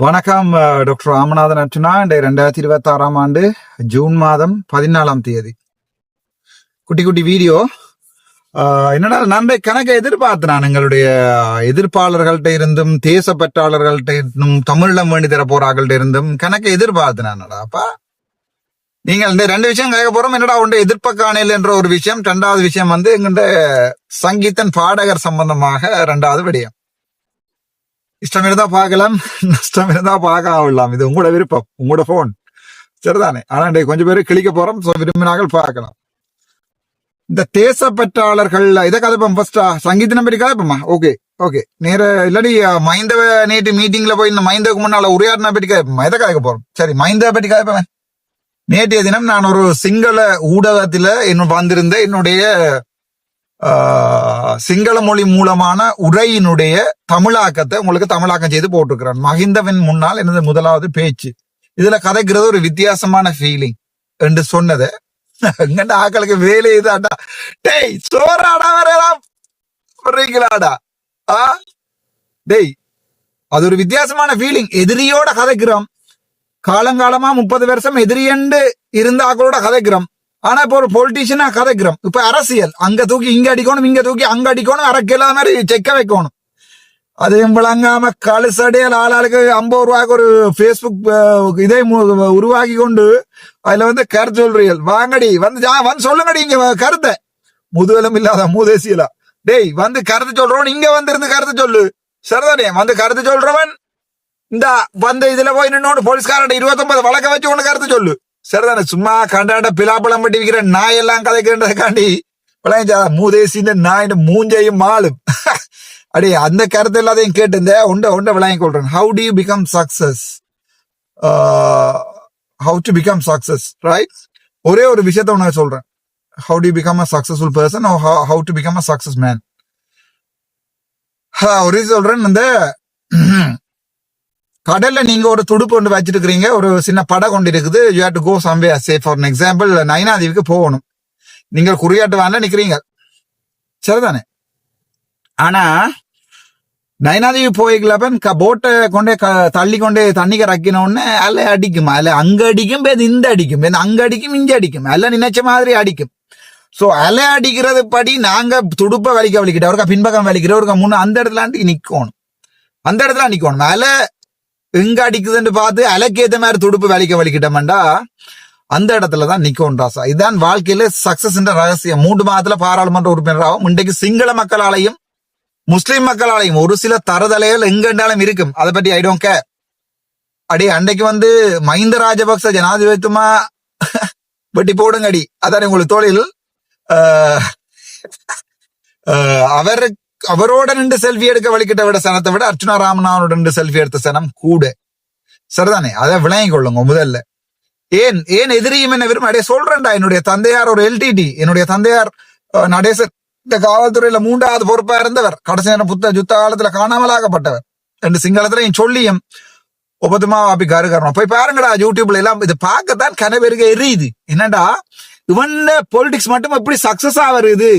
வணக்கம். டாக்டர் ராமநாதன் அர்ச்சுனா. 2026 ஆண்டு ஜூன் மாதம் 14ஆம் தேதி. குட்டி குட்டி வீடியோ. என்னடா நன்மை கணக்கை எதிர்பார்த்து நான் எங்களுடைய எதிர்ப்பாளர்கள்ட்ட இருந்தும் தேசப்பற்றாளர்கள்ட்ட இருந்தும் தமிழம் வேண்டி தர போறார்கள்ட்ட இருந்தும் கணக்கை எதிர்பார்த்து நான்டா. அப்பா நீங்கள் இந்த ரெண்டு விஷயம் கேட்க போறோம். என்னடா உண்டு எதிர்ப்ப காணல் என்ற ஒரு விஷயம். ரெண்டாவது விஷயம் எங்கிட்ட சங்கீதன் பாடகர் சம்பந்தமாக ரெண்டாவது விடயம். இஷ்டம் இருந்தா பார்க்கலாம், நஷ்டம் இருந்தா பார்க்க விடலாம். இது உங்களோட விருப்பம், உங்களோட போன், சரிதானே? ஆனா கொஞ்சம் பேரு கிளிக்க போறோம், விரும்பினார்கள் பார்க்கலாம். இந்த தேசப்பற்றாளர்கள் இதை கதைப்போம். ஃபர்ஸ்டா சங்கீத நம்பரி கதைப்போமா? Okay okay. நேர இல்லாடி மைந்தவ நேற்று மீட்டிங்ல போய் இந்த மைந்தவுக்கு முன்னால உரையாடின பற்றி கதைப்போமா? எதை கதைக்க போறோம்? சரி, மைந்தவை பற்றி கதைப்பேன். நேற்றைய தினம் நான் ஒரு சிங்கள ஊடகத்துல வந்திருந்த என்னுடைய சிங்கள மொழி மூலமான உரையினுடைய தமிழாக்கத்தை உங்களுக்கு தமிழாக்கம் செய்து போட்டிருக்கிறேன். மஹிந்தவின் முன்னால் எனது முதலாவது பேச்சு. இதுல கதைக்கிறது ஒரு வித்தியாசமான ஃபீலிங் என்று சொன்னது. எங்கண்ட ஆக்களுக்கு வேலை இதுடா. டேய் சோறாடா வரலாம் சொல்றீங்களாடா? டேய் அது ஒரு வித்தியாசமான ஃபீலிங். எதிரியோட கதைக்கிறோம். காலங்காலமா 30 வருஷம் எதிரியண்டு இருந்த ஆக்களோட கதைக்கிறோம். ஆனா இப்ப ஒரு பொலிட்டீஷியனா கதைக்கிறோம். இப்ப அரசியல் அங்க தூக்கி இங்க அடிக்கணும், இங்க தூக்கி அங்க அடிக்கணும், அரக்கில்லா மாதிரி செக்க வைக்கணும். அதையும் விளங்காம கழுசடையில் ஆளாளுக்கு 50 ரூபாய்க்கு ஒரு பேஸ்புக் இதை உருவாக்கி கொண்டு அதுல கருத்து சொல்றீர்கள். வாங்கடி வந்து சொல்லுங்கடி இங்க கருத்தை. முதுகலும் இல்லாத மூதேசியலா. டேய் கருத்து சொல்றவன் இங்க இருந்து கருத்து சொல்லு. சரிதானே? கருத்து சொல்றவன் இந்த இதுல போய் நின்று போலீஸ்காரன் 29 வழக்க வச்சு ஒண்ணு கருத்து சொல்லு. சரிதானே? சும்மா கண்டாண்ட பிலாப்பழம் பட்டி விற்கிற நாய் எல்லாம் கதைக்கிறதுக்காண்டி மூதேசின்னு நாய் மூஞ்சையும் மாளும். அடே அந்த கருத்து எல்லாத்தையும் கேட்டு இந்த ஒண்ட விளங்கி கொள்றேன். How do you become success? How do become success, right? ஒரே ஒரு விஷயத்த உனக்கு சொல்றேன். How do you become a successful person, how do become a success man. ஒரு சொல்றேன். இந்த கடல்ல நீங்க ஒரு துடுப்பு கொண்டு வச்சிட்டு இருக்கிறீங்க, ஒரு சின்ன படை கொண்டு இருக்குது. You have to go somewhere. Say for example நைனாதீவுக்கு போகணும். நீங்கள் குறியாட்டு வான்ல நிக்கிறீங்க, சரிதானே? ஆனா நைனாதீவு போய்க்கலப்ப போட்டை கொண்டே தள்ளி கொண்டே தண்ணிக்கு ரக்கினோடனே அலை அடிக்கும். அலை அங்க அடிக்கும், இந்த அடிக்கும், அங்க அடிக்கும், இங்க அடிக்கும், அலை நினைச்ச மாதிரி அடிக்கும். சோ அலை அடிக்கிறது படி நாங்க துடுப்ப வலிக்கிட்ட ஒருக்கா பின்பக்கம் வலிக்கிற ஒருக்கா முன்ன அந்த இடத்துல நிக்கணும். அந்த இடத்துல நிக்கணும். அலை எங்க அடிக்குதுன்னு பார்த்து அலைக்கு ஏத்த மாதிரி துடுப்பு வலிக்கிட்டோம்டா அந்த இடத்துலதான் நிக்கும் ராசா. இதுதான் வாழ்க்கையில சக்சஸ் ரகசியம். 3 மாதத்துல பாராளுமன்ற உறுப்பினராகவும் இன்றைக்கு சிங்கள மக்களாலையும் முஸ்லிம் மக்களாலையும் ஒரு சில தரதலைகள் எங்கெண்டாலும் இருக்கும். அதை பற்றி ஐ டோன்ட் கேர். அடி அன்றைக்கு மஹிந்த ராஜபக்ச ஜனாதிபதித்துவமா வெட்டி போடுங்கடி, அதான் உங்களுக்கு தொழில். அவரோட நின்று செல்ஃபி எடுக்க வலிக்கிட்ட விட சனத்தை விட அர்ச்சுனா ராமநாதனோட நின்று செல்ஃபி எடுத்த சனம் கூட, சரிதானே? அதை விளங்கி கொள்ளுங்க முதல்ல. ஏன் எதிரியும் என்ன விரும்ப அடைய சொல்றேன்டா. என்னுடைய தந்தையார் ஒரு எல்டிடி. என்னுடைய தந்தையார் நடேசன் இந்த காவல்துறையில 3வது பொறுப்பா இருந்தவர். கடைசி நேரம் யுத்த காலத்துல காணாமலாகப்பட்டவர் என்று சிங்களத்துல சொல்லியும் ஒப்பத்துமா அப்படி கருகரணும். போய் பாருங்கடா யூடியூப்ல எல்லாம். இது பார்க்கத்தான் கனவெருக எரியுது. என்னடா இவன் பொலிட்டிக்ஸ் மட்டும் இப்படி சக்சஸ் ஆகுது,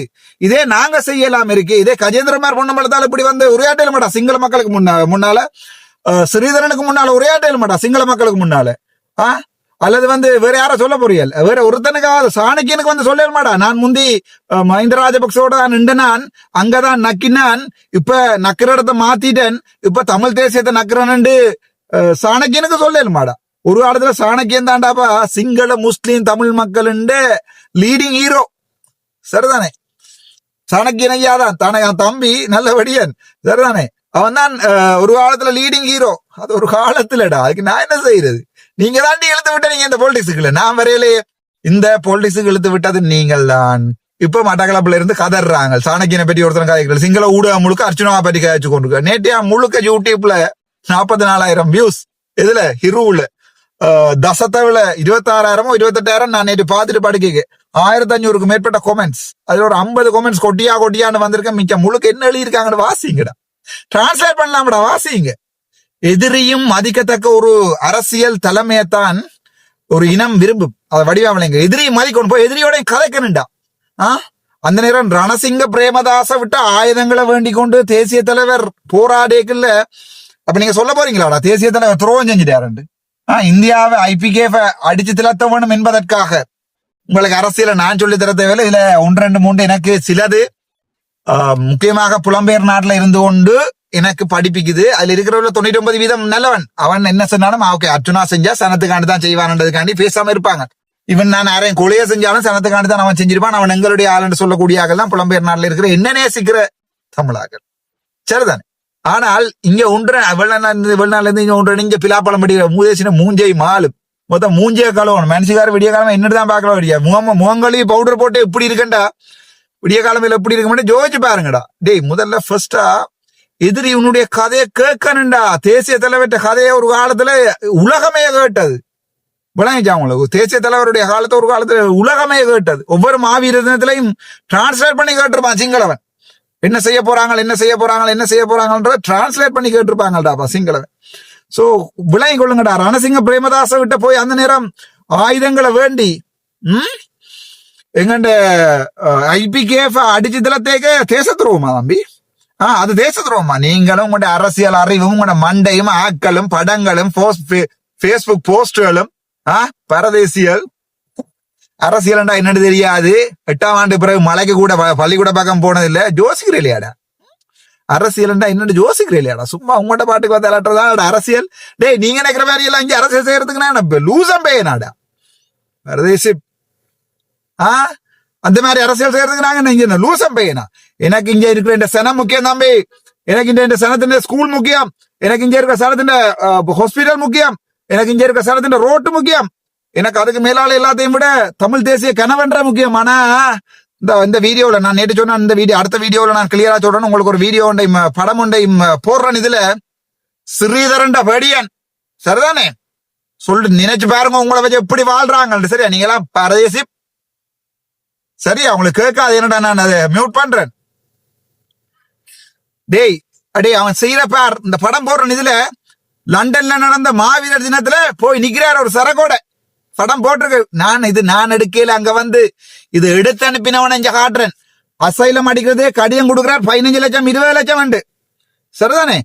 இதே நாங்க செய்யலாம் இருக்கு. இதே கஜேந்திரமார் பொன்னம்பலத்தால் இப்படி உரையாட்டல மாட்டா சிங்கள மக்களுக்கு முன்னால, ஸ்ரீதரனுக்கு முன்னால உரையாட்டல மாட்டா சிங்கள மக்களுக்கு முன்னால. அல்லது வேற யார சொல்ல போறியல்? வேற ஒருத்தனுக்காவது சாணக்கியனுக்கு சொல்ல மாட்டா. நான் முந்தி மஹிந்த ராஜபக்சோட நின்று நான் அங்கதான் நக்கினான், இப்ப நக்கிற இடத்த மாத்திட்டேன், இப்ப தமிழ் தேசியத்தை நக்கிறேன்னு சாணக்கியனுக்கு சொல்ல மாடா. ஒரு காலத்துல சாணக்கியன் தாண்டாப்பா சிங்கள முஸ்லீம் தமிழ் மக்கள் லீடிங் ஹீரோ, சரிதானே? சாணக்கியன் ஐயாதான் தானே தம்பி நல்லபடியன், சரிதானே? அவன் தான் ஒரு காலத்துல லீடிங் ஹீரோ. அது ஒரு காலத்துலடா. அதுக்கு நான் என்ன செய்யறது? நீங்க தாண்டி இழுத்து விட்ட. நீங்க இந்த பொலிட்டிக்ஸுக்குள்ள நான் வரையிலேயே இந்த பொலிட்டிக்ஸுக்கு இழுத்து விட்டது நீங்கள் தான். இப்ப மட்டக்களப்புல இருந்து கதறாங்க சாணக்கியனை பற்றி ஒருத்தர் கதைகள். சிங்கள ஊடகம் முழுக்க அர்ச்சுனாவை பற்றி கதைச்சு கொண்டு நேற்றையா முழுக்க யூடியூப்ல 44,000 வியூஸ். இதுல ஹிருவுல தசத்தவில 26,000 28,000 நான் நேற்று பார்த்துட்டு படுக்க 1,500க்கு மேற்பட்ட கொமெண்ட்ஸ். அதுல ஒரு 50 கொமெண்ட்ஸ் கொட்டியான்னு வந்திருக்கேன். மிச்சம் முழுக்க என்ன எழுதியிருக்காங்கன்னு வாசிங்கடா. டிரான்ஸ்லேட் பண்ணலாம்டா, வாசிங்க. எதிரியும் மதிக்கத்தக்க ஒரு அரசியல் தலைமையத்தான் ஒரு இனம் விரும்பும். அதை வடிவாமலைங்க. எதிரியும் மதிக்கணும், போய் எதிரியோட கதைக்கணும்டா. அந்த நேரம் ரணசிங்க பிரேமதாச விட்ட ஆயுதங்களை வேண்டிக் கொண்டு தேசிய தலைவர் போராடேக்குள்ள அப்ப நீங்க சொல்ல போறீங்களாடா தேசிய தலைவர் துரோகம் செஞ்சுட்டாரு? இந்தியாவை ஐபிகேஃப் அடிச்சு திலத்த வேணும் என்பதற்காக உங்களுக்கு அரசியல நான் சொல்லி தர தேவையில்லை. இதுல 1 2 3 எனக்கு சிலது முக்கியமாக புலம்பெயர் நாட்டுல இருந்து கொண்டு எனக்கு படிப்பிக்குது. அதுல இருக்கிறவங்க 99% நல்லவன். அவன் என்ன சொன்னாலும் ஓகே அர்ச்சுனா செஞ்சா சனத்துக்காண்டி தான் செய்வான்ன்றதுக்காண்டி பேசாம இருப்பாங்க. இவன் நான் யாரையும் கொலைய செஞ்சாலும் சனத்துக்காண்டி தான் அவன் செஞ்சிருப்பான். அவன் எங்களுடைய ஆளுன்னு சொல்லக்கூடிய ஆக்கள் தான் புலம்பெயர் நாட்டுல இருக்கிற என்ன நேசிக்கிற தமிழாக்கள். சரிதானே? ஆனால் இங்க வெளிநாட்டுல இருந்து இங்க இங்க பிலாப்பழம் படிக்கிற மூதேசின மூஞ்சை மாலும் மொத்தம் மூஞ்சிய கலவணும். மனுஷிக்கார விடிய காலம் என்னதான் பாக்கலாம் விடியா முகங்களி பவுடர் போட்டு எப்படி இருக்கண்டா விடிய காலமையில எப்படி இருக்க மாட்டேன் ஜோதிச்சு பாருங்கடா. டேய் முதல்ல ஃபர்ஸ்டா எதிரி உன்னுடைய கதையை கேட்கணும்டா. தேசிய தலைவர்கிட்ட கதையை ஒரு காலத்துல உலகமே கேட்டது. விளங்கிச்சா உங்களுக்கு? தேசிய தலைவருடைய காலத்தை ஒரு காலத்துல உலகமே கேட்டது. ஒவ்வொரு மாவீர தினத்திலையும் டிரான்ஸ்லேட் பண்ணி கேட்டிருப்பான் சிங்களவன். என்ன செய்ய போறாங்கன்ற டிரான்ஸ்லேட் பண்ணி கேட்டிருப்பாங்கடாப்பா சிங்களவன். சோ விளங்கி கொள்ளுங்கடா. ரணசிங்க பிரேமதாச விட்ட போய் அந்த நேரம் ஆயுதங்களை வேண்டி எங்கண்ட ஐபிகேஃப் அடிச்சு திலத்தேக்க தேச துரோகமா தம்பி? அது தேச துரோகமா? நீங்களும் உங்களுடைய அரசியல் அறிவும் உங்களோட மண்டையும் ஆக்களும் படங்களும் பேஸ்புக் போஸ்டுகளும் பரதேசியல் அரசியல்டா என்னன்னு தெரியாது. 8ஆம் ஆண்டு பிறகு மலைக்கு கூட பள்ளிக்கூட பக்கம் போனது இல்ல. ஜோசிக்கிற இல்லையாடா அரசியல்டா என்னன்னு ஜோசிக்கிற இல்லையாடா? சும்மா உங்கள்கிட்ட பாட்டுக்கு வந்து அரசியல். டேய் நீங்க நினைக்கிற மாதிரி எல்லாம் இங்க அரசியல் செய்யறதுக்கு நான் லூசம் பேயனாடா பரதேசி. அந்த மாதிரி அரசியல் செய்யறதுக்கு நாங்க இங்க லூசம் பையனா? எனக்கு இங்க இருக்கிற இந்த சனம் முக்கியம் தம்பி. எனக்கு இந்த சனத்தின் ஸ்கூல் முக்கியம். எனக்கு இங்க இருக்கிற சனத்தின் ஹாஸ்பிட்டல் முக்கியம். எனக்கு இங்க இருக்கிற சனத்தின் ரோட்டு முக்கியம். எனக்கு அதுக்கு மேலால எல்லாத்தையும் விட தமிழ் தேசிய கனவென்ற முக்கியம். ஆனா இந்த வீடியோல நான் நேற்று சொன்ன இந்த வீடியோ அடுத்த வீடியோல நான் கிளியரா சொல்றேன். உங்களுக்கு ஒரு வீடியோ ஒன்றை படம் ஒன்றை போடுறேன். இதுல ஸ்ரீதரண்ட படியன் சரிதானே சொல்லிட்டு நினைச்சு பாருங்க உங்களை வச்சு எப்படி வாழ்றாங்க. சரியா? நீங்க எல்லாம் பரதேசி. சரியா? உங்களுக்கு கேட்காது என்னடா நான் அதை மியூட் பண்றேன். டேய் அவன் செய்யற பார். இந்த படம் போடுற இதுல லண்டன்ல நடந்த மாவீரர் தினத்துல போய் நிக்கிறார் ஒரு சரக்கோட படம் போட்டிருக்கு. நான் எடுக்கல. அங்க வந்து இது எடுத்து அனுப்பினவன இங்க காட்டுறேன். அசைலம் அடிக்கிறதே கடிதம் கொடுக்கிறார். 15 லட்சம் 20 லட்சம் உண்டு. சரிதானே?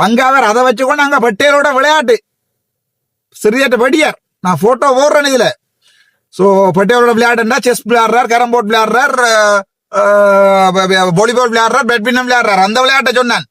அங்க அவர் அதை வச்சுக்கொண்டு அங்க பட்டேலோட விளையாட்டு சிறியட்ட படியார். நான் போட்டோ போடுறேன் இதுல. சோ பட்டேலோட விளையாடுனா செஸ் விளையாடுறார், கேரம் போர்ட் விளையாடுறார், வாலிபால் விளையாடுறார், பேட்மிண்டன் விளையாடுறார். அந்த விளையாட்டை சொன்னான்.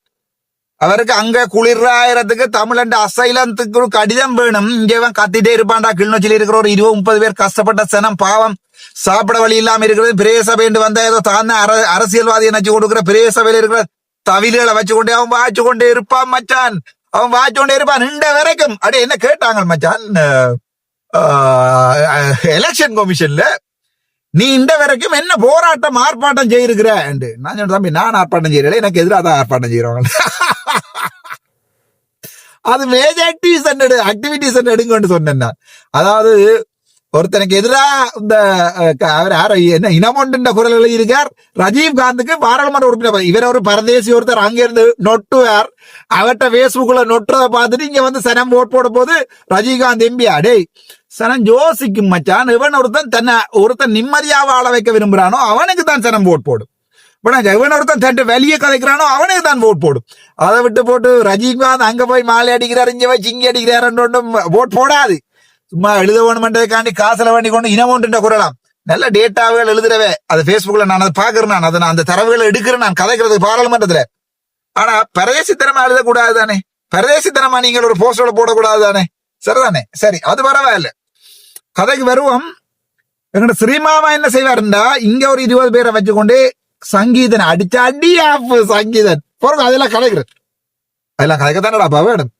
அவருக்கு அங்க குளிராயிரத்துக்கு தமிழண்ட அசைலத்துக்கு ஒரு கடிதம் வேணும். இங்க கத்திட்டே இருப்பான்டா. கிளிநொச்சியில் இருக்கிற ஒரு 20-30 பேர் கஷ்டப்பட்ட சனம் பாவம் சாப்பிட வழி இல்லாம இருக்கிறது. பிரேய சபைன்னு வந்தா ஏதோ தான் அரசியல்வாதியை நச்சு கொடுக்குற பிரேய சபையில இருக்கிற தவில்களை வச்சுக்கொண்டே அவன் வாய்ச்சு கொண்டே இருப்பான் மச்சான். அவன் வாய்ச்சு கொண்டே இருப்பான் இந்த வரைக்கும். என்ன கேட்டாங்க மச்சான் எலெக்ஷன் கமிஷன்ல, நீ இந்த வரைக்கும் என்ன போராட்டம் ஆர்ப்பாட்டம் செய்யிருக்கிற? நான் சொன்ன தம்பி நான் ஆர்ப்பாட்டம் செய்யறேன், எனக்கு எதிராக தான் ஆர்ப்பாட்டம் செய்யறவங்க. அது மேஜர் ஆக்டிவிட்டிஸ் எடுங்கன்னு சொன்னேன் நான். அதாவது ஒருத்தனுக்கு எதிராக இந்த என்ன இனமொண்ட குரல் எழுதியிருக்கார். ரஜினிகாந்துக்கு பாராளுமன்ற உறுப்பினர். இவர் ஒரு பரதேசி ஒருத்தர் அங்கிருந்து நொட்டுவார். அவர்கிட்ட பேஸ்புக்ல நொட்டுறதை பார்த்துட்டு இங்க வந்து சனம் ஓட் போட போது ரஜினிகாந்த் எம்பி அடே சனம் யோசிக்கும் மச்சான். இவன் ஒருத்தன் நிம்மதியாக வாழ வைக்க விரும்புறானோ அவனுக்கு தான் சனம் ஓட் போடும். இவன் ஒருத்தன் தன் வெளியே கதைக்கிறானோ அவனுக்கு தான் ஓட் போடும். அதை விட்டு போட்டு ரஜினிகாந்த் அங்க போய் மாலை அடிக்கிறார், இங்க போய் சிங்கி அடிக்கிறார் ஓட் போடாது. சும்மா எழுத வேணுமென்றதுக்காண்டி காசுல வேண்டி கொண்டு இனமொன்று குரலாம். நல்ல டேட்டாவுகள் எழுதுறவே அது பேஸ்புக்ல நான் அதை பாக்குறேன். நான் அதை அந்த தரவுகளை எடுக்கிறேன். நான் கதைக்கிறது பாராளுமன்றத்துல. ஆனா பரதேசித்தனமா எழுதக்கூடாது தானே? பரதேசித்தனமா நீங்கள் ஒரு போஸ்டோட போடக்கூடாது தானே? சரிதானே? சரி, அது பரவாயில்ல. கதைக்கு வருவோம். எங்கட ஸ்ரீமாமா என்ன செய்வாருண்டா, இங்க ஒரு 20 பேரை வச்சுக்கொண்டு சங்கீதன் அடிச்ச அடி ஆஃப் சங்கீதன் பொருள் அதெல்லாம் கதைக்கிறது. அதெல்லாம் கதைக்கத்தானடா வேணும்.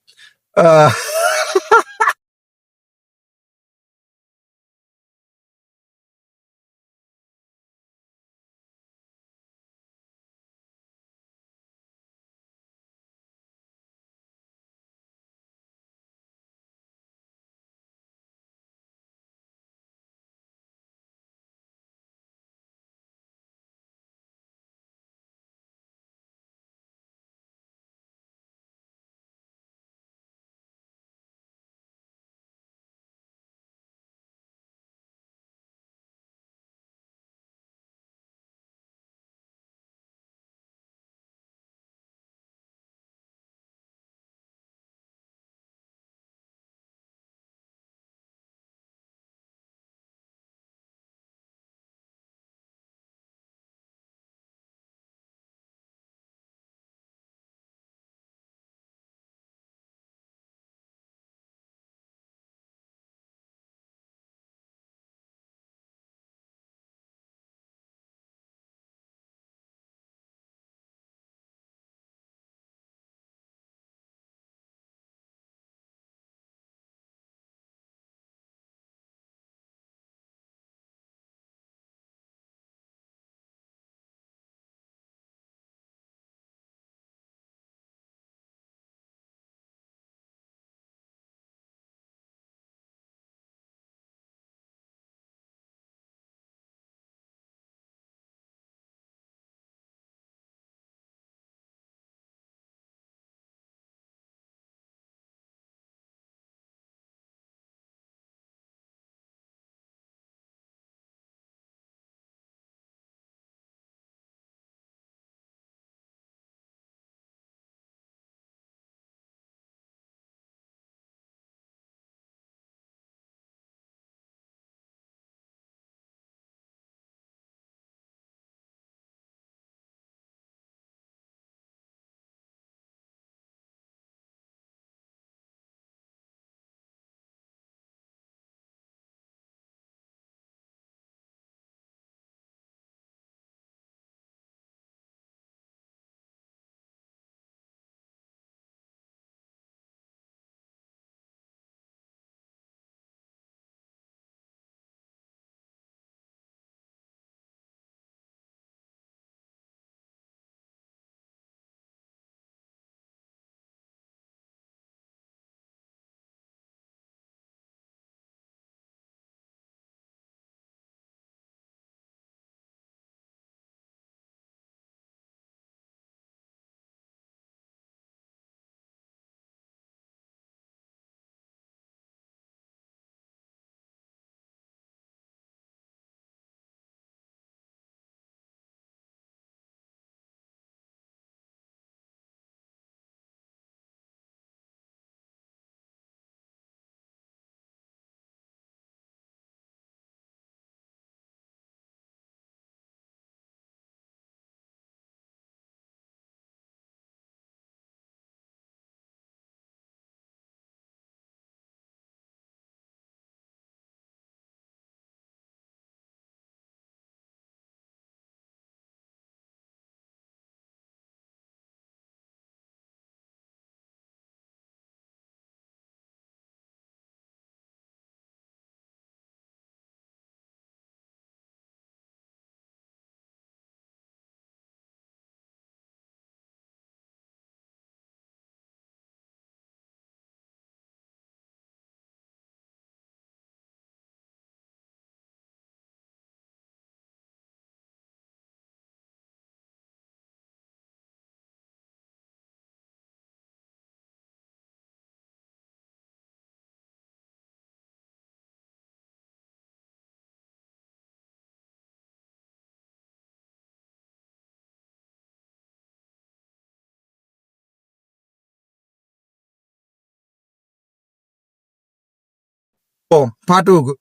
போவோம் பாட்டுவுக்கு.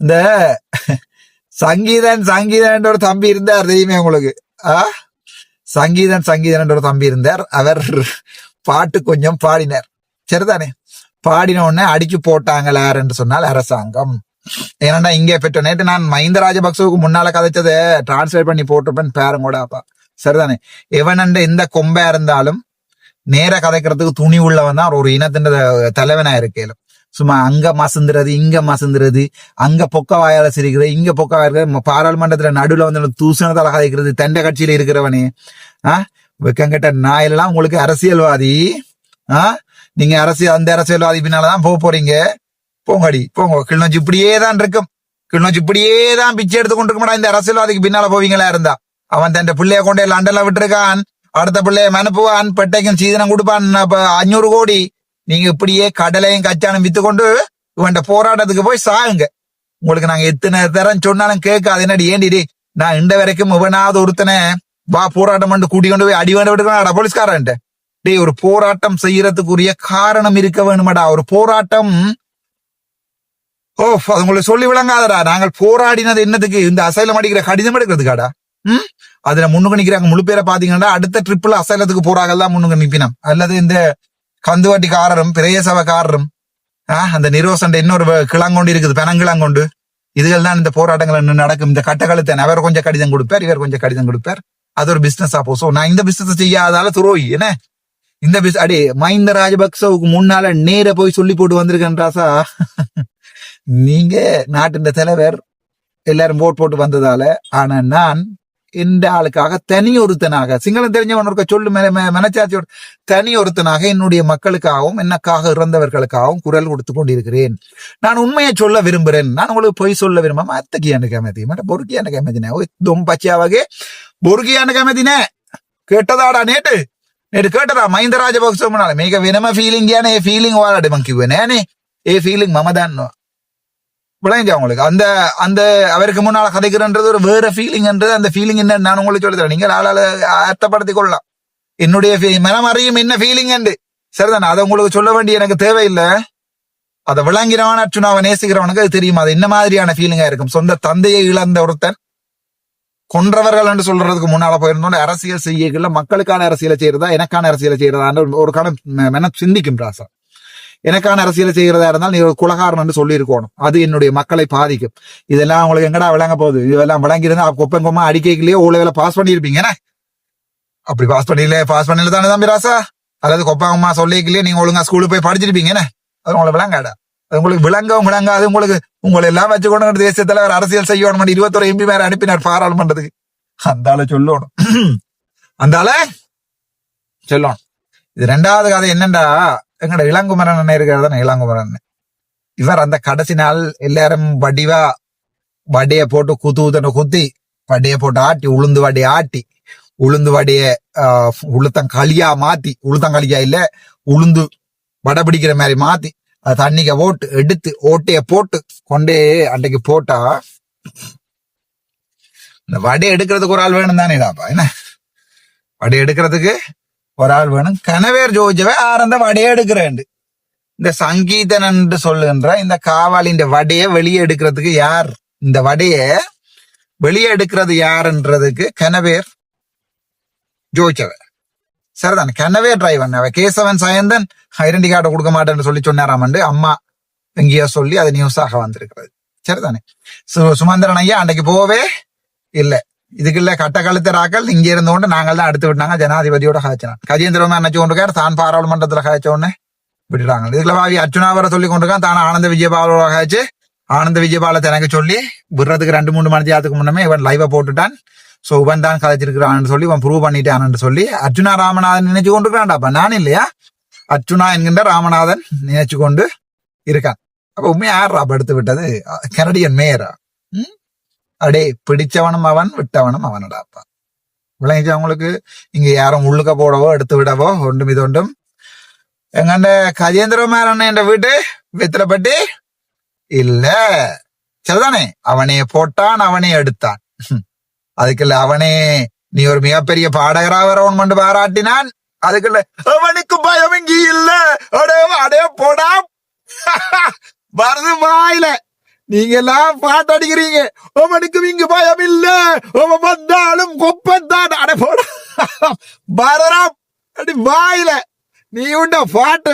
இந்த சங்கீதன் ஒரு தம்பி இருந்தார் தெரியுமே உங்களுக்கு? சங்கீதன் ஒரு தம்பி இருந்தார். அவர் பாட்டு கொஞ்சம் பாடினார், சரிதானே? பாடின உடனே அடிச்சு போட்டாங்களா என்று சொன்னால் அரசாங்கம். ஏன்னா இங்கே பெற்ற நேற்று நான் மஹிந்த ராஜபக்சவுக்கு முன்னால கதைச்சதை டிரான்ஸ்லேட் பண்ணி போட்டிருப்பேன் பேருங்கூடாப்பா, சரிதானே? எவனண்ட எந்த கொம்பா இருந்தாலும் நேர கதைக்கிறதுக்கு துணி உள்ளவன் தான் ஒரு இனத்தின் தலைவனா இருக்கேலும். சும்மா அங்க மசந்துறது இங்க மசந்துறது, அங்க பொக்க வாயால சிரிக்கிறது இங்க பொக்க வாயிருக்கிறது, பாராளுமன்றத்துல நடுவுல வந்து தூசணத்தால கதைக்கிறது, தண்டை கட்சியில இருக்கிறவனே வெக்கங்கிட்ட நாயெல்லாம் உங்களுக்கு அரசியல்வாதி. நீங்க அந்த அரசியல்வாதி பின்னாலதான் போறீங்க. போங்கடி போங்க. கிளிநொச்சி இப்படியே தான் இருக்கும். கிளிநொச்சி இப்படியே தான் பிச்சை எடுத்து கொண்டு இருக்க மாட்டா. இந்த அரசியல்வாதிக்கு பின்னால போவீங்களா இருந்தா அவன் தன் பிள்ளைய கொண்டே லண்டன்ல விட்டுருக்கான், அடுத்த பிள்ளைய மனுப்புவான், பெட்டைக்கும் சீதனம் கொடுப்பான் 500 கோடி. நீங்க இப்படியே கடலையும் கச்சானும் வித்து கொண்டு இவன் போராட்டத்துக்கு போய் சாகுங்க. உங்களுக்கு நாங்க எத்தனை தரம் சொன்னாலும் கேட்காது. என்னடி ஏண்டிடி நான் இந்த வரைக்கும் இவனாவது ஒருத்தனை வா போராட்டம் பண்ணி கூட்டி கொண்டு போய் அடி வேண்ட விட்டுக்கா போலீஸ்காரன்ட்ட. டே ஒரு போராட்டம் செய்யறதுக்குரிய காரணம் இருக்க வேணுமாடா. ஒரு போராட்டம் அது உங்களுக்கு சொல்லி விளங்காதடா. நாங்கள் போராடினது என்னதுக்கு? இந்த அசைலம் அடிக்கிற கடிதம் எடுக்கிறதுக்காடா. அதுல முன்னுக்கு நிக்கிறாங்க முழு பேரை பாத்தீங்கன்னா அடுத்த ட்ரிப்ல அசைலத்துக்கு போறாங்க தான் முன்னுக்கு நிப்பினம். அல்லது இந்த கந்துவாட்டிக்காரரும் பிரேசவக்காரரும் அந்த நிரோசண்ட இன்னொரு கிளங்கொண்டு இருக்குது, பெனங்கிளங்கொண்டு. இதுகள் தான் இந்த போராட்டங்கள் நடக்கும். இந்த கட்டக்கழுத்தன் அவர் கொஞ்சம் கடிதம் கொடுப்பார், இவர் கொஞ்சம் கடிதம் கொடுப்பார். அது ஒரு பிசினஸ் ஆப்போ. சோ நான் இந்த பிசினஸ் செய்யாதால துரோகி என்ன? இந்த அடே மஹிந்த ராஜபக்சவுக்கு முன்னால நேர போய் சொல்லி போட்டு வந்திருக்கேன் ராசா. நீங்க நாட்டின் தலைவர் எல்லாரும் போட் போட்டு வந்ததால. ஆனா நான் இந்த ஆளுக்காக தனி ஒருத்தனாக, சிங்களம் தெரிஞ்சவன் இருக்க சொல்லு மனச்சாட்சியோட தனி ஒருத்தனாக என்னுடைய மக்களுக்காகவும் என்னக்காக இறந்தவர்களுக்காகவும் குரல் கொடுத்து கொண்டிருக்கிறேன். நான் உண்மையை சொல்ல விரும்புறேன். நான் உங்களுக்கு பொய் சொல்ல விரும்பாம அத்தகையான கமதி பொறுக்கியான கமதினே தொம் பச்சையாவகே பொறுக்கியான கமதினே கேட்டதாடா நேற்று கேட்டதா மஹிந்த ராஜபக்ச මේක වෙනම ஃபீலிங் ஏனே ஃபீலிங் வாழாடு மங்கிவே நேனே ஏ ஃபீலிங் மமதான் விளைஞ்சா உங்களுக்கு அந்த அந்த அவருக்கு முன்னால கதைக்கிறன்றது ஒரு வேற ஃபீலிங்ன்றது. அந்த ஃபீலிங் என்ன நான் உங்களுக்கு சொல்லித்தரேன், நீங்கள் ஆளால அர்த்தப்படுத்திக் கொள்ளலாம். என்னுடைய மனம் அறியும் என்ன ஃபீலிங் என்று, சரிதானே? அதை உங்களுக்கு சொல்ல வேண்டிய எனக்கு தேவையில்லை. அதை விளங்கிறவன் அர்ச்சுனாவை நேசிக்கிறவனுக்கு அது தெரியுமா அது என்ன மாதிரியான ஃபீலிங்கா இருக்கும். சொந்த தந்தையை இழந்த ஒருத்தன் கொன்றவர்கள் என்று சொல்றதுக்கு முன்னால போயிருந்தோம். அரசியல் செய்யல மக்களுக்கான அரசியலை செய்யறதா எனக்கான அரசியலை செய்யறதா ஒரு காலம் மென சிந்திக்கும் ராசா. எனக்கான அரசியலை செய்யறதா இருந்தால் நீ ஒரு குலகாரன் என்று சொல்லி இருக்கணும். அது என்னுடைய மக்களை பாதிக்கும். இதெல்லாம் உங்களுக்கு எங்கடா விளங்க போகுது? இதெல்லாம் விளங்கிருந்தா கொப்பங்கொம்மா அடிக்கையிலேயே ஓலையில பாஸ் பண்ணிருப்பீங்க. அப்படி பாஸ் பண்ணல தானே தம்பி ராசா? அதாவது கொப்பங்கம்மா சொல்லிக்கலையே நீங்க ஒழுங்கா ஸ்கூலுக்கு போய் படிச்சிருப்பீங்க. அது உங்களுக்கு விளங்காடா? அது உங்களுக்கு விளங்காது. உங்களுக்கு உங்களை எல்லாம் வச்சுக்கொண்டு தேசிய தலைவர் அரசியல் செய்யணும். 21 MP மேல அனுப்பினார் பாராளுமன்றத்துக்கு. அந்தால சொல்லணும், அந்தால சொல்லணும். இது 2வது கதை என்னண்டா, எங்கட இளங்குமரன் அண்ணன் இருக்கிறதான இளங்குமரன். இவர் அந்த கடைசி நாள் எல்லாரும் வடிய போட்டு குத்தி வடிய போட்டு ஆட்டி உளுந்து வடிய உளுத்தங்களியா மாத்தி, உளுத்தங்களியா இல்ல உளுந்து வடை பிடிக்கிற மாதிரி மாத்தி அது தண்ணிக்க போட்டு எடுத்து ஓட்டைய போட்டு கொண்டே அன்றைக்கு போட்டா, இந்த வடை எடுக்கிறதுக்கு ஒரு ஆள் வேணும் தானேடாப்பா. என்ன வடை எடுக்கிறதுக்கு ஒரு ஆள் வேணும். கனவேர் ஜோஜவை ஆரந்த வடையை எடுக்கிறேன். இந்த சங்கீதன் என்று சொல்லுகின்ற இந்த காவாலின் வடையை வெளியே எடுக்கிறதுக்கு யார்? இந்த வடைய வெளியே எடுக்கிறது யாருன்றதுக்கு கனவேர் ஜோஜவ, சரிதான்? கனவே டிரைவன் அவ கேசவன் சயந்தன் ஐடென்டி கார்டை கொடுக்க மாட்டேன்னு சொல்லி சொன்னாராமண்டு அம்மா எங்கேயோ சொல்லி அது நியூஸாக வந்திருக்கிறது, சரிதானே? சுமந்திரன் ஐயா அன்றைக்கு போவே இல்லை. இதுக்குள்ள கட்ட கழுத்தராக்கள் இங்க இருந்தோண்டு நாங்கள் தான் எடுத்து விட்டாங்க. ஜனாதிபதியோட காய்ச்சினான். கஜேந்திரமா நினைச்சு கொண்டிருக்காரு, தான் பாராளுமன்றத்துல காய்ச்ச உடனே விட்டுட்டாங்க. இதுக்குள்ள பாவி அர்ச்சுனா வர சொல்லி கொண்டிருக்கான், தான் ஆனந்த விஜயபாலோட காய்ச்சி ஆனந்த விஜயபாலத்தை எனக்கு சொல்லி விடுறதுக்கு 2-3 மணி நேரத்துக்கு முன்னமே இவன் லைவ போட்டுட்டான். சோ இவன் தான் கதைச்சிருக்கிறான்னு சொல்லி இவன் ப்ரூவ் பண்ணிட்டான்னு சொல்லி அர்ச்சுனா ராமநாதன் நினைச்சு கொண்டிருக்கான்டாப்பா. நான் இல்லையா, அர்ச்சுனா என்கின்ற ராமநாதன் நினைச்சு கொண்டு இருக்கான். அப்ப உண்மையா யார் அப்ப எடுத்து விட்டது? கனடியன் மேயரா? அடே பிடிச்சவனும் அவன் விட்டவனும் அவனடாப்பா. விளங்கிச்சு அவங்களுக்கு? இங்க யாரும் உள்ளுக்க போடவோ எடுத்து விடவோ ஒன்றும் இது ஒன்றும். எங்கண்ட கஜேந்திரமார் என்ற வீட்டு வித்திரப்பட்டி இல்ல, சரிதானே? அவனே போட்டான், அவனே எடுத்தான். அதுக்குள்ள அவனே நீ ஒரு மிகப்பெரிய பாடகரா வரவன் கொண்டு பாராட்டினான். அதுக்குள்ள அவனுக்கு பயம் இங்கி இல்ல, அடே போடா வருது வாயில. நீங்க எல்லாம் பாட்டு அடிக்கிறீங்க. அவனுக்கு இங்கு பயம் இல்ல, அவன் வந்தாலும் கொப்பத்தான். அட போட வரலாம் அடி வாயில. நீ உண்ட பாட்டு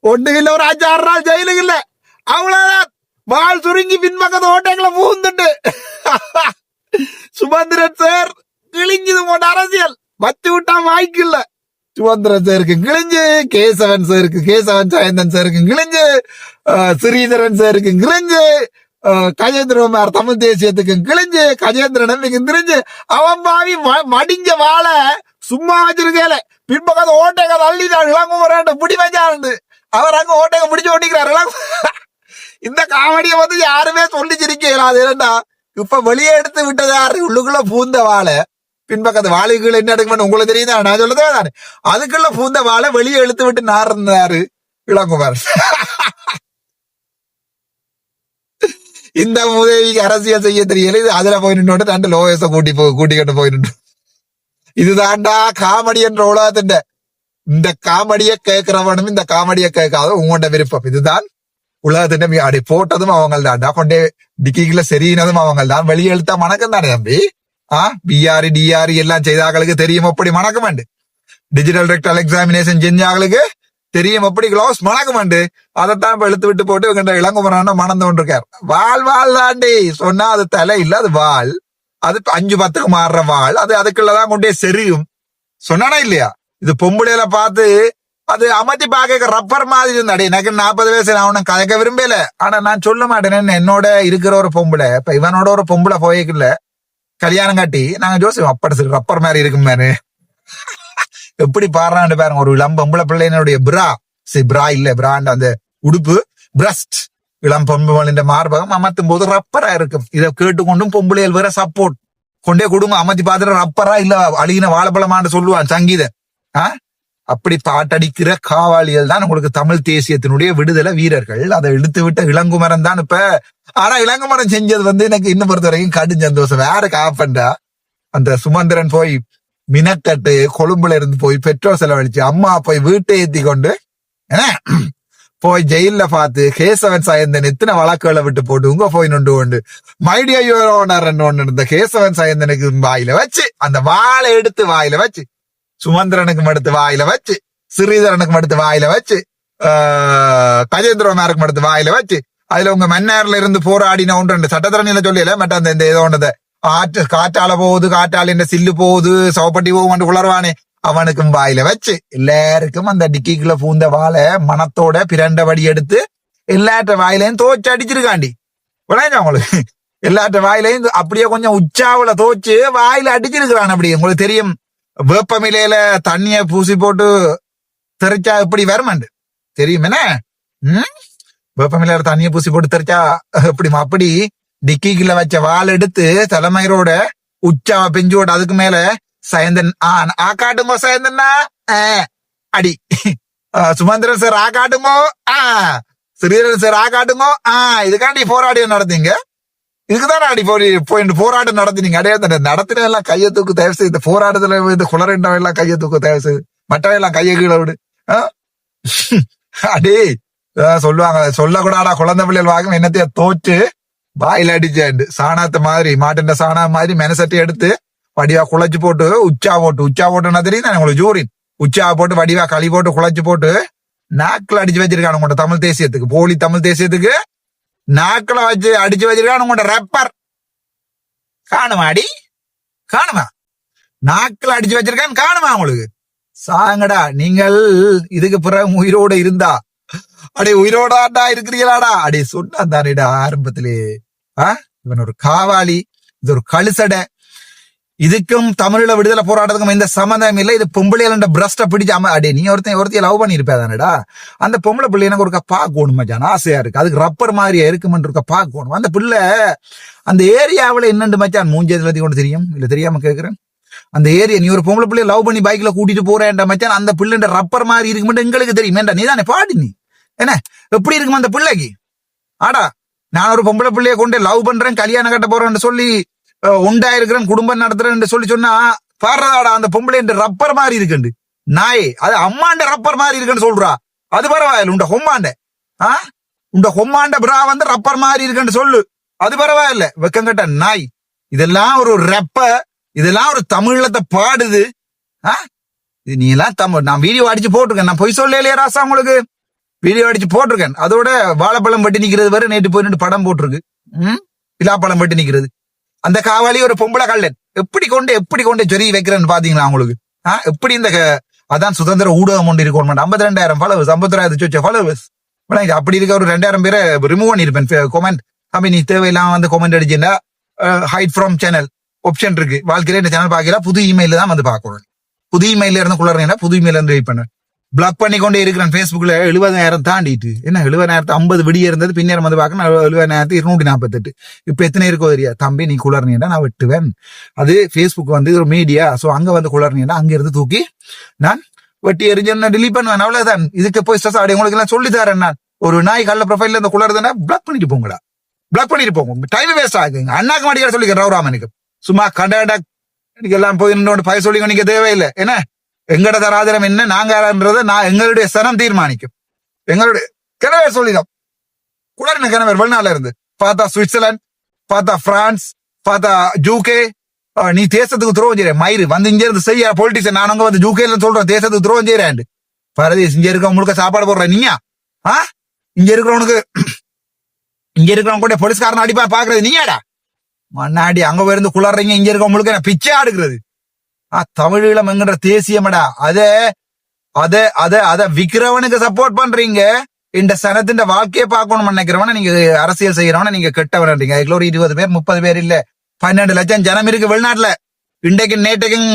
ஒண்ணு இல்ல, ஒரு 5-6 நாள் ஜெயிலுக்கு இல்ல, அவ்வளவுதான். வால் சுருங்கி பின்பக்கத்து ஓட்டைகளை பூந்துட்டு சுமந்திரன் சார் கிழிஞ்சது போட்ட அரசியல் வச்சு விட்டா வாய்க்கு இல்ல. சுமந்திரன் சாருக்கு கிழிஞ்சு, கேசவன் சாயந்தன் சாருக்கு கிழிஞ்சு, ஸ்ரீதரன் சாருக்கு கிழிஞ்சு, கஜேந்திரகுமார் தமிழ் தேசியத்துக்கு கிழிஞ்சு, கஜேந்திரன் நம்பிக்கை திரிஞ்சு, அவன் பாவி மடிஞ்ச வாழை சும்மா வச்சிருக்கேல பின்பக்கத்தை ஓட்டைகள் அள்ளிதான் இளங்குமரன் பிடி வச்சாண்டு அவர் அங்க ஓட்டையை பிடிச்சு ஓட்டிக்கிறாரு. இந்த காமெடியை வந்து யாருமே சொல்லி சிரிக்கல. அது என்னண்டா, இப்ப வெளியே எடுத்து விட்டது யாரு? உள்ளுக்குள்ள பூந்த வாழை, பின்பக்கத்து வாழைக்குள்ள என்ன எடுக்கணும் உங்களுக்கு தெரியுதா? நான் சொல்லதே தானே. அதுக்குள்ள பூந்த வாழை வெளியே எடுத்து விட்டு நார்ந்தாரு இளங்குமரன். இந்த முதவிக்கு அரசியல் செய்ய தெரியல. இது அதுல போய் நின்று 2 லோயஸ கூட்டிக்கிட்டு போய் நின்று. இதுதான்டா காமெடி என்ற உலகத்தின். இந்த காமெடியை கேட்கிறவனும் இந்த காமெடியை கேட்காத உங்களோட விருப்பம். இதுதான் உலகத்தின். அப்படி போட்டதும் அவங்க தான்டா, கொண்டே டிக்கிக்குள்ள சரியினதும் அவங்க தான். வெளியே எழுத்தா மணக்கம் தானே தம்பி. பிஆர்இ டிஆர்இ எல்லாம் செய்தாக்களுக்கு தெரியும் எப்படி மணக்கம் உண்டு. டிஜிட்டல் ரெக்டல் எக்ஸாமினேஷன் செஞ்சாங்களுக்கு தெரியும் எப்படி கிளவுஸ் மணக்கம் உண்டு. அதைத்தான் இப்ப எழுத்து விட்டு போட்டு இவங்க இளங்குமரன் மணந்து கொண்டு இருக்காரு. வால் தாண்டி சொன்னா அது தலை இல்ல, அது வால். அது 5-10க்கு மாறுற வாள். அது அதுக்குள்ளதான் கொண்டே செரியும். சொன்னானா இல்லையா? இது பொம்பளையில பார்த்து அது அமர்த்தி பார்க்க ரப்பர் மாதிரி இருந்தாடி. எனக்கு 40 வயசு, நான் உனக்கு கதைக்க விரும்பல. ஆனா நான் சொல்ல மாட்டேன். என்னோட இருக்கிற ஒரு பொம்பளை, இப்ப இவனோட ஒரு பொம்பளை போய்க்கல கல்யாணம் காட்டி நாங்க ஜோசியம் அப்படி சரி ரப்பர் மாதிரி இருக்கும் மேனு. எப்படி பாடுறான்னு பாருங்க. ஒரு இளம் பொம்பளை பிள்ளைனுடைய பிரா இல்ல பிராண்ட் அந்த உடுப்பு பிரஸ்ட் இளம் பொம்பளை மார்பகம் அமர்த்தும் போது ரப்பரா இருக்கும். இதை கேட்டுக்கொண்டும் பொம்பளைகள் வேற சப்போர்ட் கொண்டே கொடுங்க அமர்த்தி பார்த்துட்டு ரப்பரா இல்ல அழுகின வாழைப்பழமான்னு சொல்லுவான் சங்கீதம். அப்படி பாட்டடிக்கிற காவாளிகள் தான் உங்களுக்கு தமிழ் தேசியத்தினுடைய விடுதலை வீரர்கள். அதை இழுத்து விட்ட இளங்குமரன் தான் இப்ப. ஆனா இளங்குமரன் செஞ்சது வந்து எனக்கு இன்னும் பொறுத்த வரைக்கும் கடும் சந்தோஷம். யாருக்கு ஆப்பண்டா, அந்த சுமந்திரன் போய் மினக்கட்டு கொழும்புல இருந்து போய் பெட்ரோல் செலவழிச்சு அம்மா போய் வீட்டை ஏத்தி கொண்டு போய் ஜெயில பார்த்து கேசவன் சாயந்தன் எத்தனை வழக்குகளை விட்டு போட்டு உங்க போய் நொண்டு கொண்டு மைடியா ஒன்று இருந்த கேசவன் சாயந்தனுக்கு வாயில வச்சு, அந்த வாழை எடுத்து வாயில வச்சு, சுமந்திரனுக்கு எடுத்து வாயில வச்சு, ஸ்ரீதரனுக்கு எடுத்து வாயில வச்சு, கஜேந்திரகுமாருக்கு எடுத்து வாயில வச்சு, அதுல உங்க மன்னார்ல இருந்து போராடின ஒன்று சட்டத்தரணியில சொல்லல மற்ற அந்த ஏதோ ஒன்றத காற்றால போகுது, காற்றால இந்த சில்லு போகுது, சவப்பட்டி போகும் குளர்வானே, அவனுக்கும் வாயில வச்சு எல்லாருக்கும் அந்த டிக்கிக்குள்ள பூந்த வாழை மனத்தோட பிரண்டபடி எடுத்து எல்லாற்ற வாயிலையும் தோச்சு அடிச்சிருக்காண்டி. விளையாஞ்சா உங்களுக்கு எல்லாற்ற வாயிலையும் அப்படியே கொஞ்சம் உச்சாவில தோச்சு வாயில அடிச்சிருக்கிறான். அப்படி உங்களுக்கு தெரியும், வேப்பமிலையில தண்ணிய பூசி போட்டு தெரிச்சா எப்படி வருமாண்டு தெரியும் என்ன? வேப்பமிலையில தண்ணிய பூசி போட்டு தெரிச்சா எப்படி அப்படி டிக்கிக்குள்ள வச்ச வாள் எடுத்து தலைமயிரோட உச்சாவ பெஞ்சோட அதுக்கு மேல சயந்தன் காட்டுமோ சயந்தன்னா அடி, சுமந்திரன் சார் காட்டுமோ, ஸ்ரீதரன் சார் காட்டுமோ. இதுக்காண்டி போராட்டம் நடத்தீங்க. இதுக்குதான் அடி போராட்டம் நடத்தினீங்க. அடையாத நடத்தின எல்லாம் கையை தூக்கு தயவு செய்து. இந்த போராட்டத்துல இந்த குளரெண்டா எல்லாம் கையை தூக்கு தயவு செய்து. மற்றவெல்லாம் கையை கீழே விடு. அடே சொல்லுவாங்க, சொல்லக்கூடாடா குழந்தை பிள்ளைகள் வாங்க என்னத்தைய தோச்சு வாயில அடிச்சாண்டு சாணாத்த மாதிரி மாட்டுண்ட சாணா மாதிரி மெனசட்டி எடுத்து வடிவா குழைச்சு போட்டு உச்சா போட்டுன்னா தெரியும் உங்களுக்கு ஜூரின் உச்சா போட்டு வடிவா களி போட்டு குழைச்சு போட்டு நாக்கில் அடிச்சு வச்சிருக்கானு உங்களோட தமிழ் தேசியத்துக்கு, போலி தமிழ் தேசியத்துக்கு நாக்கில வச்சு அடிச்சு வச்சிருக்கானு உங்களோட ரப்பர். காணுமாடி காணுமா? நாக்கில் அடிச்சு வச்சிருக்கான்னு காணுமா உங்களுக்கு? சாங்கடா நீங்கள் இதுக்கு பிறகு உயிரோட இருந்தா அடே உயிரோடாடா இருக்கிறீங்களாடா அடே சொன்னா தானேடா ஆரம்பத்திலே. இவன் ஒரு காவாளி, இது ஒரு கழுசடை, இதுக்கும் தமிழ்ல விடுதலை போராட்டத்துக்கும் எந்த சம்மந்தம் இல்லை. இது பொம்பளையால பிரஸ்ட பிடிச்ச அடே நீ ஒருத்தைய லவ் பண்ணி இருப்பேதானடா. அந்த பொம்பளை பிள்ளை எனக்கு ஒருக்கா பார்க்கணும் மச்சான், ஆசையா இருக்கு. அதுக்கு ரப்பர் மாதிரியா இருக்குமென்று இருக்கா பார்க்கணும். அந்த பிள்ளை அந்த ஏரியாவில என்னண்டு மச்சான் மூஞ்சதுல கொண்டு தெரியும் இல்ல தெரியாம கேக்குறேன். அந்த ஏரியா நீ ஒரு பொம்பளை பிள்ளைய லவ் பண்ணி பைக்ல கூட்டிட்டு போறேன்டா மச்சான், அந்த பிள்ளை ரப்பர் மாதிரி இருக்குமென்று எங்களுக்கு தெரியும். ஏன்டா நீ தானே பாடி நீ என்ன எப்படி இருக்குமா அந்த பிள்ளைக்கு? ஆடா நான் ஒரு பொம்பளை பிள்ளைய கொண்டு லவ் பண்றேன் கல்யாணம் கட்ட போறேன்னு சொல்லி உண்டாயிருக்கிறேன் குடும்பம் நடத்துறேன்னு சொன்னா பாடுறதாடா அந்த பொம்பளை ரப்பர் மாதிரி இருக்குண்டு நாயே. அது அம்மாண்ட ரப்பர் மாதிரி இருக்குன்னு சொல்றா, அது பரவாயில்ல உண்ட ஹொம்மாண்ட உண்ட ஹொம்மாண்ட பிரா வந்து ரப்பர் மாதிரி இருக்குன்னு சொல்லு, அது பரவாயில்ல. வெக்கங்கட்ட நாய், இதெல்லாம் ஒரு ரெப்ப, இதெல்லாம் ஒரு தமிழத்தை பாடுது. இது நீ எல்லாம் தமிழ். நான் வீடியோ அடிச்சு போட்டிருக்கேன், நான் பொய் சொல்ல இல்லையா ராசா, உங்களுக்கு வீடியோ அடிச்சு போட்டிருக்கேன். அதோட வாழைப்பழம் வெட்டி நிக்கிறது வரை நேற்று போய் நின்று படம் போட்டிருக்கு. பிலாப்பழம் வெட்டி நிக்கிறது. அந்த காவாலி ஒரு பொம்பளை கள்ளன் எப்படி கொண்டு சொறி வைக்கிறேன்னு பாத்தீங்களா உங்களுக்கு? எப்படி இந்த அதான் சுதந்திர ஊடகம் ஒன்று இருக்கும். 52,000 ஃபாலோவர்ஸ், 50,000 ஃபாலோவர்ஸ். அப்படி இருக்க ஒரு 2,000 பேரை ரிமூவ் பண்ணிருப்பேன். கொமெண்ட் அப்படி நீ தேவையில்லாம வந்து கொமெண்ட் அடிச்சுன்னா ஹைட் ஃப்ரம் சேனல் ஆப்ஷன் இருக்கு. வாழ்க்கையில இந்த சேனல் பாக்கல, புது இமெயில தான் வந்து பாக்கணும். புது இமெயில இருந்து குளறீங்கன்னா புது இமெயில இருந்து வெயிட் பண்ண பிளாக் பண்ணி கொண்டே இருக்கிறேன். Facebookல 70,000 தாண்டிட்டு என்ன 70,050 விடிய இருந்தது. பின்னேரம் வந்து பார்க்க 70,248. இப்ப எத்தனை இருக்கோ தெரியா தம்பி, நீ குளர்னீங்கன்னா நான் வெட்டுவேன். அது Facebook வந்து ஒரு மீடியா, சோ அங்க வந்து குளர்னீங்கன்னா அங்க இருந்து தூக்கி நான் வெட்டி எரிஞ்சு டிலீட் பண்ணுவேன். அவ்வளவுதான். இதுக்கு போய் ஸ்ட்ரெஸ் உங்களுக்கு எல்லாம் சொல்லி தரேன். நான் ஒரு நாய் கள்ள ப்ரொஃபைல்ல இருந்து குளர்றதுன்னா பிளாக் பண்ணிட்டு போங்கடா, பிளாக் பண்ணிட்டு போங்க. டைம் வேஸ்ட் ஆகுங்க. அண்ணாக்கு மாட்டிக்கார சொல்லிக்கிறேன் ரவுராமனுக்கு. சும்மா கண்டாடா எல்லாம் போய் இன்னொன்று பய சொல்லி நிக்க தேவையில்லை. என்ன எங்கட தராதரம் என்ன நாங்கன்றதை நான் எங்களுடைய சனம் தீர்மானிக்கும். எங்களுடைய கிணவர் சொல்லிடும். குளறின கிணவர் வெளிநாட்டுல இருந்து பார்த்தா சுவிட்சர்லாந்து, பார்த்தா பிரான்ஸ், பார்த்தா ஜூகே. நீ தேசத்துக்கு துரோகம் செய்யற மயிறு வந்து இங்க இருந்து செய்ய பொலிட்டிஷியன். நான் அங்க வந்து ஜூகேல சொல்றேன் தேசத்துக்கு துரோகம் செய்யறேன். பரதேசி இங்க இருக்க முழுக்க சாப்பாடு போடுற நீயா? இங்க இருக்கிறவனுக்கு இங்க இருக்கிறவங்க கூட போலீஸ்காரன் அடிப்பா பாக்குறது நீயாடா? மண்ணாடி அங்க போயிருந்து குளறீங்க. இங்க இருக்க முழுக்க பிச்சை அடுக்கிறது. தமிழீழம் என்கிற தேசியமடா. அத விக்கிறவனுக்கு சப்போர்ட் பண்றீங்க. இந்த சனத்தின் வாழ்க்கையை பார்க்கணும் நினைக்கிறவன நீங்க அரசியல் செய்யறவன நீங்க கெட்டவன்றீங்க. அதுக்குள்ள ஒரு 20 பேர் 30 பேர் இல்ல 12 லட்சம் ஜனம் இருக்கு வெளிநாட்டுல. இன்றைக்கு நேற்றைக்கும்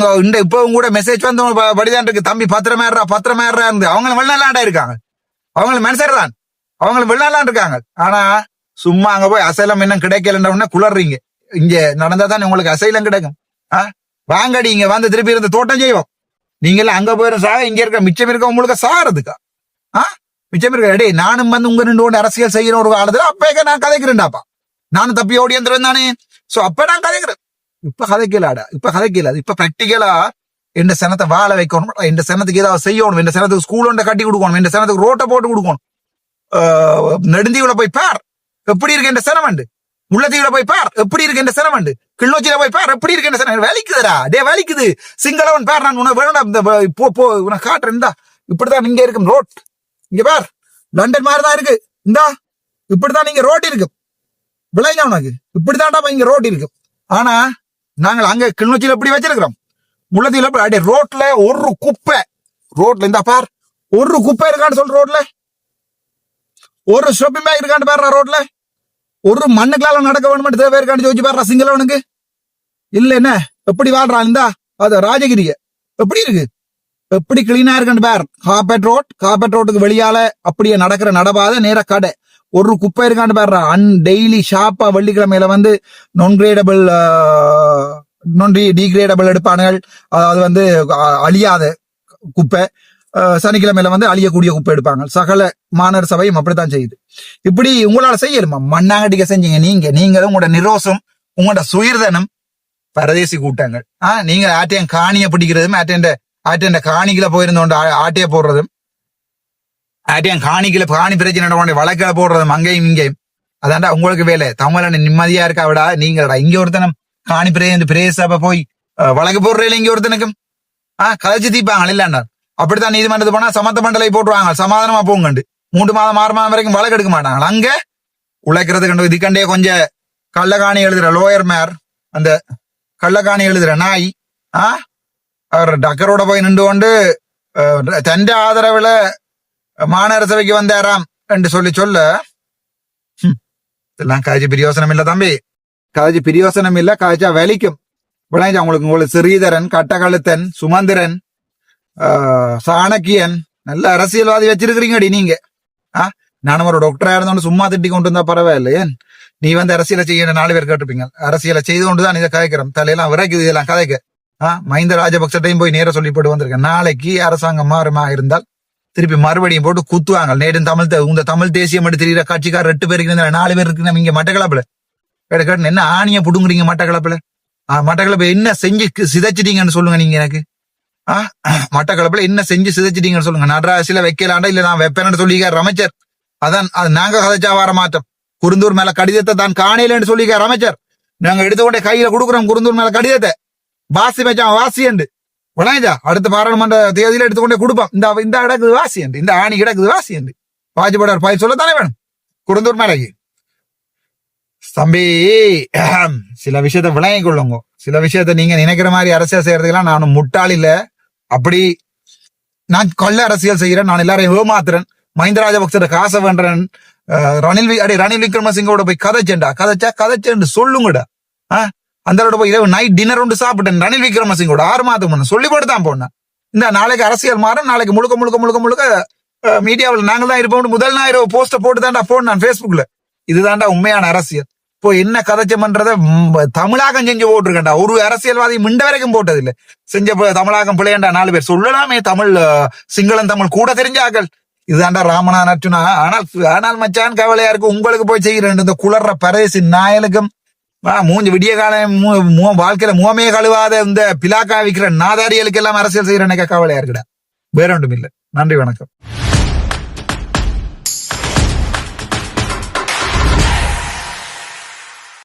இப்பவும் கூட மெசேஜ் வந்து படிதான் இருக்கு, தம்பி பத்திரமேறா இருந்து. அவங்களும் வெளிநாடா இருக்காங்க, அவங்களும் மனுஷர் தான், அவங்களும் வெளிநாடா இருக்காங்க. ஆனா சும்மா அங்க போய் அசைலம் இன்னும் கிடைக்கலன்றவன குளறீங்க. இங்க நடந்தா தான் உங்களுக்கு அசைலம் கிடைக்கும். வாங்கடி இங்க வந்து திருப்பி இருந்து தோட்டம் செய்வோம். நீங்க அங்க போயிரும் சாக, இங்க இருக்க மிச்சம் இருக்க உங்களுக்கு சாகிறதுக்கா? மிச்சம் இருக்க டே நானும் வந்து உங்க 2 அரசியல் செய்யற ஒரு காலத்துல அப்ப நான் கதைக்கிறேன்டாப்பா. நானும் தப்பி ஓடி வந்துருவேன் தானே. சோ அப்ப நான் கதைக்கிறேன். இப்ப கதைக்கலாடா, இப்ப கதைக்கல. இப்ப பிராக்டிக்கலா இந்த சனத்தை வாழ வைக்கணும், இந்த சனத்துக்கு ஏதாவது செய்யணும், இந்த சனத்துக்கு ஸ்கூல் ஒன்றை கட்டி கொடுக்கணும், இந்த சனத்துக்கு ரோட்டை போட்டு கொடுக்கணும். நெடுந்தீவுல போய் பார் எப்படி இருக்கு இந்த சனமண்டு, முள்ளத்தீவுல போய் பார் எப்படி இருக்கு இந்த சனமண்டு, கிள்ளோச்சியில போய் பார் எப்படி இருக்கு இந்த சனம். வேலைக்குதுடா டே, வேலைக்குது. சிங்களவன் பார், நான் உனக்கு வேணும் இந்த போ உனக்கு காட்டுறேன். இந்தா இப்படிதான் இங்க இருக்கும் ரோட். இங்க பார் லண்டன் மாதிரிதான் இருக்கு. இந்தா இப்படிதான் நீங்க ரோட் இருக்கு. விளைஞ்ச உனக்கு இப்படிதான்டா இங்க ரோட் இருக்கு. ஆனா நாங்கள் அங்க கிளிநொச்சியில எப்படி வச்சிருக்கிறோம், முள்ளத்தீவுல அப்படியே ரோட்ல ஒரு குப்பை, ரோட்ல இந்த பார் ஒரு குப்பை இருக்கான்னு சொல்ற, ரோட்ல ஒரு ஷாப்பிங் பேக் இருக்கான்னு பாரு, ரோட்ல ஒரு மண்ணுக்களால நடக்க வேணும் தேவை இருக்கான்னு யோசிச்சு பாரு சிங்களவனுக்கு. இல்ல என்ன எப்படி வாழ்றான் இந்தா அது ராஜகிரிய எப்படி இருக்கு, எப்படி கிளீனா இருக்குன்னு பார். கார்பெட் ரோட்டுக்கு வெளியால அப்படியே நடக்கிற நடபாத நேர கடை, ஒரு குப்பை இருக்கான்னு பாரு. டெய்லி ஷாப்பா வெள்ளிக்கிழமையில வந்து நான் டீகிரேடபிள் எடுப்பானுகள், அது வந்து அழியாத குப்பை. சனிக்கிழமையில வந்து அழியக்கூடிய குப்பை எடுப்பாங்க. சகல மாநகர சபையும் அப்படித்தான் செய்யுது. இப்படி உங்களால செய்யணுமா? மண்ணாங்கட்டிக்க செஞ்சீங்க நீங்களும் உங்களோட நிரோசம், உங்களோட சுயர்தனம். பரதேசி கூட்டங்கள் நீங்க ஆட்டையன் காணிய பிடிக்கிறதும், ஆட்டையன் காணிகளை போயிருந்தோண்டு ஆட்டைய போடுறதும், ஆட்டையன் காணிகளை காணி பிரச்சனை வழக்கில போடுறதும் அங்கேயும் இங்கேயும். அதாண்டா உங்களுக்கு வேலை. தமிழன் நிம்மதியா இருக்கா விடா நீங்களடா. இங்க ஒருத்தனம் காணி பிரேசப்ப போய் வழக்கு போடுறீங்க. இங்க ஒருத்தனுக்கும் கதைச்சு தீப்பாங்க இல்லாண்டா. அப்படித்தான் நீதிமன்றத்துக்கு போனா சமத்த மண்டலை போட்டுருவாங்க, சமாதானமா போங்கண்டு. 3 மாதம் 6 மாதம் வரைக்கும் வழக்கு எடுக்க மாட்டாங்க. அங்க உழைக்கிறது கண்டு இதுக்கண்டே கொஞ்சம் கள்ளக்காணி எழுதுற லோயர் மேர், அந்த கள்ளக்காணி எழுதுற நாய் அவர் டக்கரோட போய் நின்று கொண்டு தண்ட ஆதரவுல மாநகர சபைக்கு வந்தாராம் என்று சொல்ல இதெல்லாம் காய்ச்சி பிரியோசனம் இல்ல தம்பி, காய்ச்சி பிரியோசனம் இல்ல. காய்ச்சா வலிக்கும். விளைஞ்சா உங்களுக்கு ஸ்ரீதரன், கட்டகழுத்தன், சுமந்திரன், சாணக்கியன் நல்ல அரசியல்வாதி வச்சிருக்கிறீங்கடி நீங்க. நானும் ஒரு டாக்டரா இருந்தோன்னு சும்மா திட்டி கொண்டு இருந்தா பரவாயில்ல. ஏன் நீ வந்து அரசியலை செய்ய 4 பேர் கேட்டுப்பீங்க. அரசியலை செய்து கொண்டுதான் இதை கதைக்கிறோம். தலையெல்லாம் விரைக்குது இதெல்லாம் கதைக்க. மஹிந்த ராஜபக்சட்டையும் போய் நேர சொல்லி போட்டு வந்திருக்கேன். நாளைக்கு அரசாங்கம் மாறுமா இருந்தால் திருப்பி மறுபடியும் போட்டு குத்துவாங்க. நேற்று தமிழ் தேசியம் எடுத்து தெரியுற கட்சிக்கார 8 பேருக்கு 4 பேர் இருக்கு இங்க மட்டக்களப்புல. கேட்டு என்ன ஆணிய புடுங்குறீங்க மட்டக்களப்புல? மட்டக்களப்பு என்ன செஞ்சு சிதைச்சிட்டீங்கன்னு சொல்லுங்க நீங்க எனக்கு. மட்டக்களப்புல என்ன செஞ்சு சிதைச்சிட்டீங்கன்னு சொல்லுங்க. நடராசில வைக்கலாண்டா இல்ல நான் வைப்பேன்னு சொல்லிக்காரு அமைச்சர். அதான் அது நாங்க கதைச்சா வர மாட்டோம். குருந்தூர் மேல கடிதத்தை தான் காணையிலன்னு சொல்லிக்கார் அமைச்சர். நாங்க எடுத்துக்கொண்டே கையில கொடுக்குறோம் குருந்தூர் மேல கடிதத்தை. வாசி மச்சான் வாசி என்று விளையாஜா அடுத்த பாராளுமன்ற தேதியில எடுத்துக்கொண்டே கொடுப்போம். இந்த கிடக்குது வாசி என்று, இந்த ஆணி கிடக்குது வாசி என்று வாஜ்பாய் பயிர் சொல்லத்தானே வேணும் குருந்தூர் மேலைக்கு. தம்பி சில விஷயத்த விளங்கி கொள்ளுங்க. சில விஷயத்த நீங்க நினைக்கிற மாதிரி அரசியல் செய்யறதுக்கெல்லாம் நானும் முட்டாள் இல்ல. அப்படி நான் கொள்ள அரசியல் செய்யறேன், நான் எல்லாரையும் ஏமாத்துறேன், மஹிந்த ராஜபக்ச காசை வேண்டேன், ரணில் விக்ரமசிங்கோட போய் கதைச்சேன்டா, கதைச்சேன்னு சொல்லுங்கடா. அந்த போய் இரவு நைட் டின்னர் ஒன்று சாப்பிட்டேன் ரணில் விக்ரமசிங்கோட 6 மாதம் முன்ன சொல்லி போட்டு தான் போனேன். இந்த நாளைக்கு அரசியல் மாறும், நாளைக்கு முழுக்க முழுக்க முழுக்க முழுக்க மீடியாவில் நாங்கள் தான் இருப்போம். முதல் நான் இரவு போஸ்ட போட்டு தான்டா போனேன் பேஸ்புக்ல. இதுதான்டா உண்மையான அரசியல். இப்போ என்ன கதைச்சமன்றத தமிழாக்கம் செஞ்சு போட்டிருக்கேன்டா. ஒரு அரசியல்வாதி மிண்ட வரைக்கும் போட்டது இல்லை. செஞ்ச தமிழாக்கம் பிள்ளையண்டா 4 பேர் சொல்லலாமே. தமிழ் சிங்களம் தமிழ் கூட தெரிஞ்சாக்கள். இதுதான்டா ராமநாதன் அர்ச்சுனா. ஆனால் மச்சான் கவலையா இருக்கு உங்களுக்கு போய் செய்கிறேன். இந்த குளர்ற பரேசி நாயலுக்கும் மூஞ்சி விடிய காலம் வாழ்க்கையில முகமே கழுவாத இந்த பிலாக்கா விற்கிற நாதாரிகளுக்கு எல்லாம் அரசியல் செய்யறேன்னு கவலையா இருக்குடா. வேற ஒன்றும் இல்லை. நன்றி, வணக்கம்.